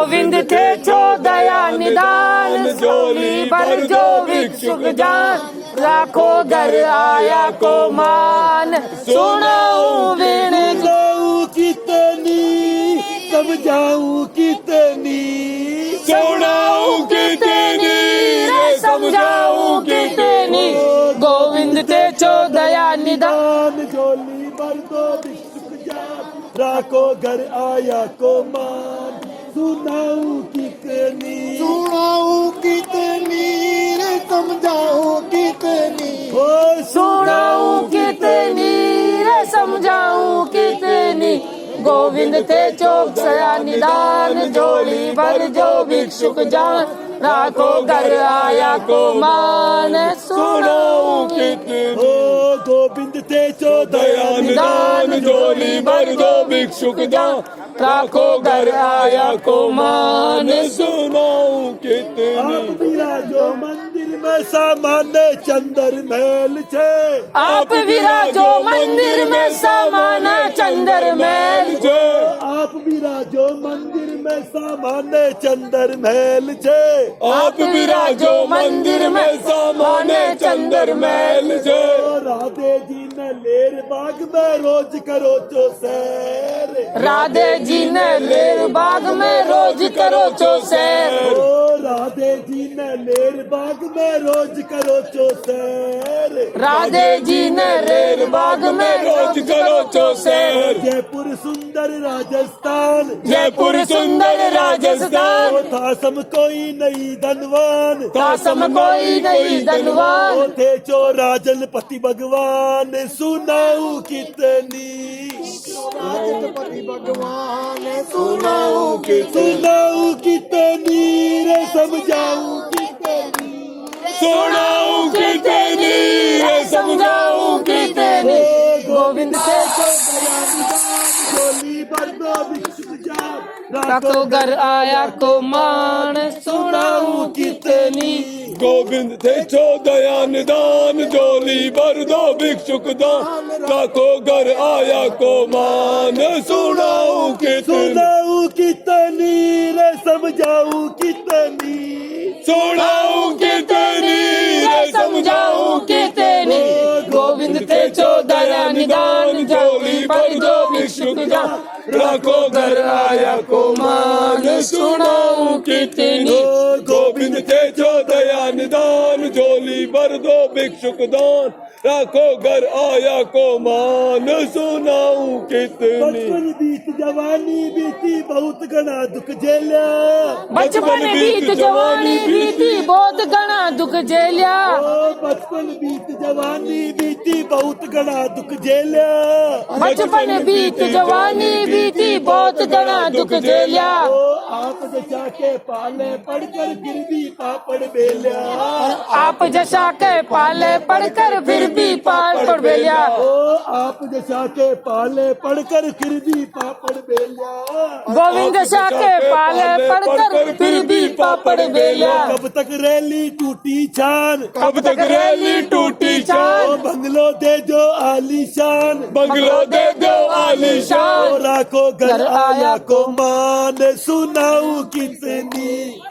गोविंद थे जो दया निदान, झोली भर जो भिक्षुक जान, लाखों घर आया को मान। सुनाऊं विनती कितनी, समझाऊं कितनी, सुनाऊं कितनी, समझाऊं कितनी। गोविंद थे जो दया निदान, झोली भर दो भिक्षुक जान, राखो घर आया को मान। सुनाऊं कितनी, सुनाऊं कितनी, समझाऊं कितनी, सुनाऊं कितनी, समझाऊं कितनी। गोविंद थे चौक दया निदान, झोली भर जो भिक्षुक जान, राखो घर आया को मान। सुनाऊं कितनी, गोविंद थे जो दया निदान, झोली भर जो भिक्षुक जान, राखो घर आया को मान। सुनाऊं कितनी। आप विराजो मंदिर में सामान्य चंदर महल छे, आप विराजो मंदिर में सामान्य चंदर महल छे, आप विराजो मंदिर में सामान्य चंदर महल छे, आप विराजो मंदिर में सामान्य चंदर महल छे। राधे जी ने लेर बाग में रोज करो चो सैर, राधे जी ने लेर बाग में रोज करो चो सैर, राधे जी ने लेर बाग में रोज करो चो सैर, राधे जी ने लेर बाग में रोज करो चो सैर। जयपुर सुंदर राजस्थान, जयपुर सुंदर राजस्थान, था सम कोई नहीं धनवान, था सम कोई नहीं धनवान। थे चो राजन पति भगवान। सुनाऊं कितनी, राजपति भगवान, सुनाऊं सुनाऊं कितनी, रे समझाऊं कितनी, सुनाऊं कितनी, समझाऊं कितनी। गोविंद थे झोली भर दो भिक्षुक जान, राखो घर आया को मान। सुनाऊं कितनी, गोविंद थे जो दया निदान, झोली भर दो भिक्षुक दान, लाखों घर आया को मान। सुनाऊं कितनी, सुनाऊं कितनी, रे समझाऊं कितनी, सुनाऊं कितनी, समझाऊं कितनी। गोविंद थे जो दया निदान, झोली भर जो भिक्षुक जान, लाखों घर आया को मान। सुनाऊं कितनी, गोविंद थे जो दया निदान, झोली भर दो भिक्षुक दान, लाखों घर आया को मान। सुनाऊं कितनी, बचपन बीत जवानी बीती बहुत घना दुख झेलिया, बचपन बीत जवानी बीती बहुत घना दुख झेलिया, बचपन बीत जवानी बीती बहुत घना दुख झेलिया, बचपन बीत जवानी बीती बहुत घना दुख झेलिया। आप जैसा के पाले पढ़कर फिर भी पापड़ बेलिया, आप जैसा के पाले पढ़कर फिर भी पापड़ बेलिया, आप जैसा के पाले पढ़कर फिर भी पापड़ बेलिया, गोविंद जैसा के पाले पढ़कर फिर भी पापड़ बेलिया। कब तक रैली टूटी छान, कब तक रैली टूटी छान, बंगलो दे जो आलीशान, बंगलो दे दो आलीशान, राखो घर आया को मान। सुनाऊं कितनी,